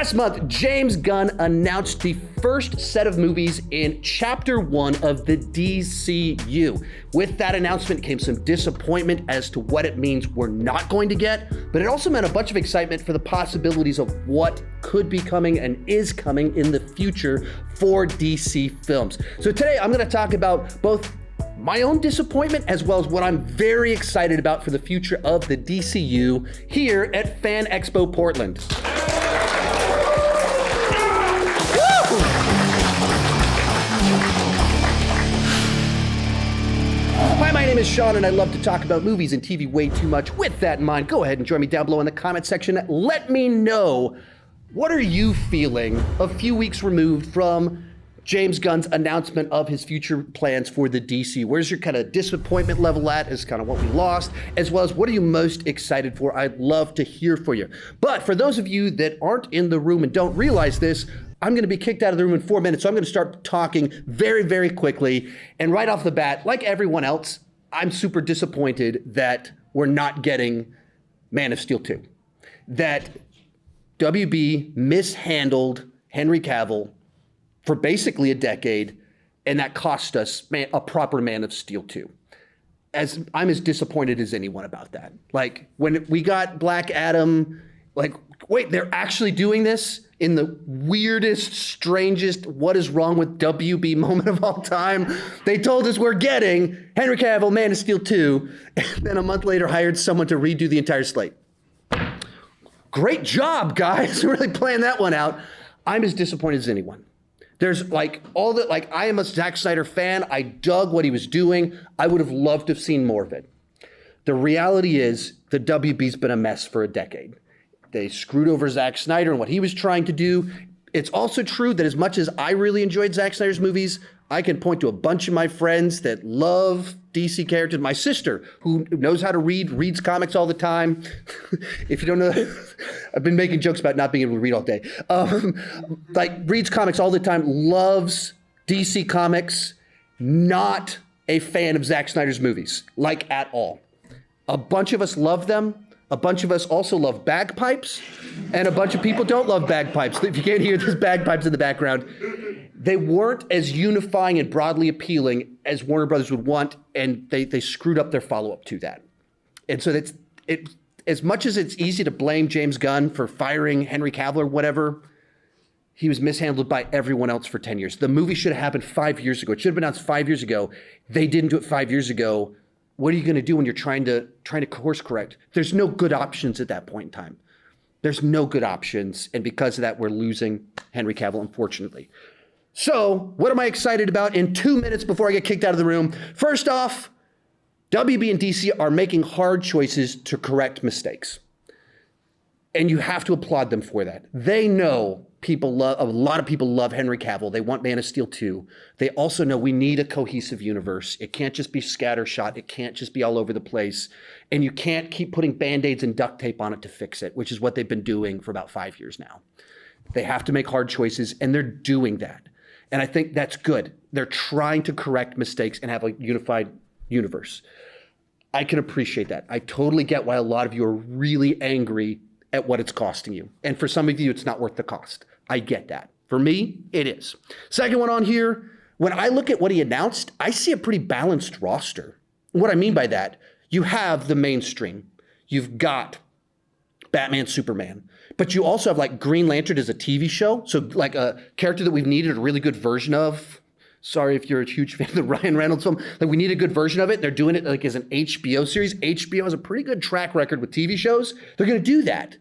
Last month, James Gunn announced the first set of movies in Chapter 1 of the DCU. With that announcement came some disappointment as to what it means we're not going to get, but it also meant a bunch of excitement for the possibilities of what could be coming and is coming in the future for DC films. So today I'm going to talk about both my own disappointment as well as what I'm very excited about for the future of the DCU here at Fan Expo Portland. Hi, my name is Sean, and I love to talk about movies and TV way too much. With that in mind, go ahead and join me down below in the comment section. Let me know, what are you feeling a few weeks removed from James Gunn's announcement of his future plans for the DC? Where's your kind of disappointment level at, is kind of what we lost, as well as what are you most excited for? I'd love to hear for you. But for those of you that aren't in the room and don't realize this, I'm gonna be kicked out of the room in 4 minutes, so I'm gonna start talking very, very quickly. And right off the bat, like everyone else, I'm super disappointed that we're not getting Man of Steel 2. That WB mishandled Henry Cavill for basically a decade, and that cost us a proper Man of Steel 2. I'm as disappointed as anyone about that. Like, when we got Black Adam, like, wait, they're actually doing this in the weirdest, strangest, what is wrong with WB moment of all time? They told us we're getting Henry Cavill, Man of Steel 2, and then a month later hired someone to redo the entire slate. Great job, guys, really playing that one out. I'm as disappointed as anyone. There's like all that, like, I am a Zack Snyder fan. I dug what he was doing. I would have loved to have seen more of it. The reality is the WB's been a mess for a decade. They screwed over Zack Snyder and what he was trying to do. It's also true that as much as I really enjoyed Zack Snyder's movies, I can point to a bunch of my friends that love DC characters. My sister, who knows how to read, reads comics all the time. If you don't know, I've been making jokes about not being able to read all day. Like, reads comics all the time, loves DC comics, not a fan of Zack Snyder's movies, like, at all. A bunch of us love them. A bunch of us also love bagpipes, and a bunch of people don't love bagpipes. If you can't hear, there's bagpipes in the background. They weren't as unifying and broadly appealing as Warner Brothers would want, and they screwed up their follow-up to that. And so as much as it's easy to blame James Gunn for firing Henry Cavill or whatever, he was mishandled by everyone else for 10 years. The movie should have happened 5 years ago. It should have been announced 5 years ago. They didn't do it 5 years ago. What are you going to do when you're trying to course correct? There's no good options at that point in time. There's no good options, and because of that, we're losing Henry Cavill, unfortunately. So, what am I excited about in 2 minutes before I get kicked out of the room? First off, WB and DC are making hard choices to correct mistakes, and you have to applaud them for that. They know a lot of people love Henry Cavill. They want Man of Steel 2. They also know we need a cohesive universe. It can't just be scattershot. It can't just be all over the place. And you can't keep putting Band-Aids and duct tape on it to fix it, which is what they've been doing for about 5 years now. They have to make hard choices, and they're doing that. And I think that's good. They're trying to correct mistakes and have a unified universe. I can appreciate that. I totally get why a lot of you are really angry at what it's costing you. And for some of you, it's not worth the cost. I get that. For me, it is. Second one on here, when I look at what he announced, I see a pretty balanced roster. What I mean by that, you have the mainstream. You've got Batman, Superman, but you also have, like, Green Lantern as a TV show. So, like, a character that we've needed a really good version of. Sorry if you're a huge fan of the Ryan Reynolds film. Like, we need a good version of it. They're doing it like as an HBO series. HBO has a pretty good track record with TV shows. They're going to do that.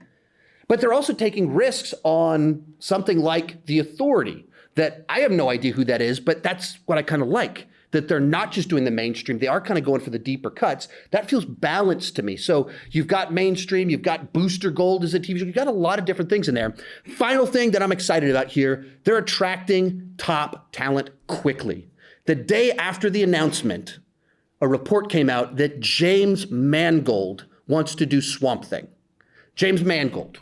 But they're also taking risks on something like The Authority, that I have no idea who that is, but that's what I kind of like, that they're not just doing the mainstream. They are kind of going for the deeper cuts. That feels balanced to me. So you've got mainstream, you've got Booster Gold as a TV show. You've got a lot of different things in there. Final thing that I'm excited about here, they're attracting top talent quickly. The day after the announcement, a report came out that James Mangold wants to do Swamp Thing. James Mangold,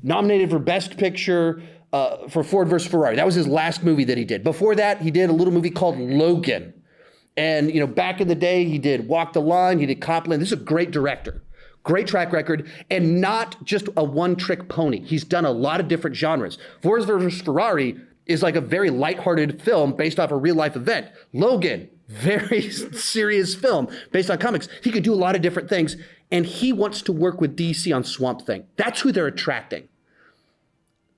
nominated for Best Picture for Ford vs. Ferrari. That was his last movie that he did. Before that, he did a little movie called Logan. And, you know, back in the day, he did Walk the Line, he did Copland. This is a great director. great track record, and not just a one-trick pony. He's done a lot of different genres. Ford vs. Ferrari is like a very lighthearted film based off a real-life event. Logan, very serious film based on comics. He could do a lot of different things, and he wants to work with DC on Swamp Thing. That's who they're attracting.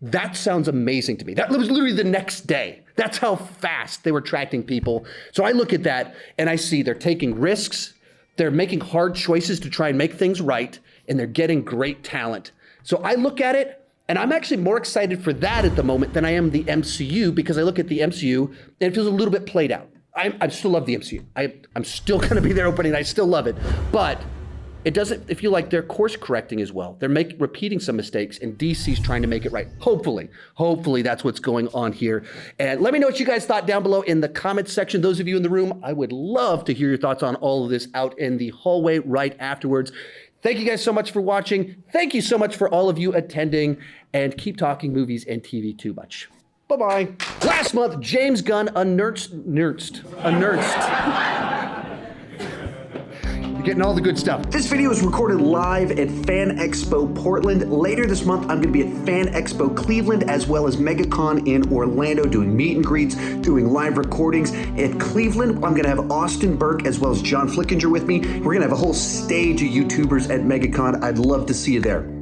That sounds amazing to me. That was literally the next day. That's how fast they were attracting people. So I look at that and I see they're taking risks, they're making hard choices to try and make things right, and they're getting great talent. So I look at it, and I'm actually more excited for that at the moment than I am the MCU, because I look at the MCU and it feels a little bit played out. I still love the MCU. I'm still going to be there opening. I still love it. But it doesn't feel like they're course correcting as well. They're repeating some mistakes, and DC's trying to make it right. Hopefully that's what's going on here. And let me know what you guys thought down below in the comments section. Those of you in the room, I would love to hear your thoughts on all of this out in the hallway right afterwards. Thank you guys so much for watching. Thank you so much for all of you attending, and keep talking movies and TV too much. Bye-bye. Last month, James Gunn unearthed. You're getting all the good stuff. This video was recorded live at Fan Expo Portland. Later this month, I'm going to be at Fan Expo Cleveland, as well as Megacon in Orlando, doing meet and greets, doing live recordings. At Cleveland, I'm going to have Austin Burke as well as Flickinger with me. We're going to have a whole stage of YouTubers at Megacon. I'd love to see you there.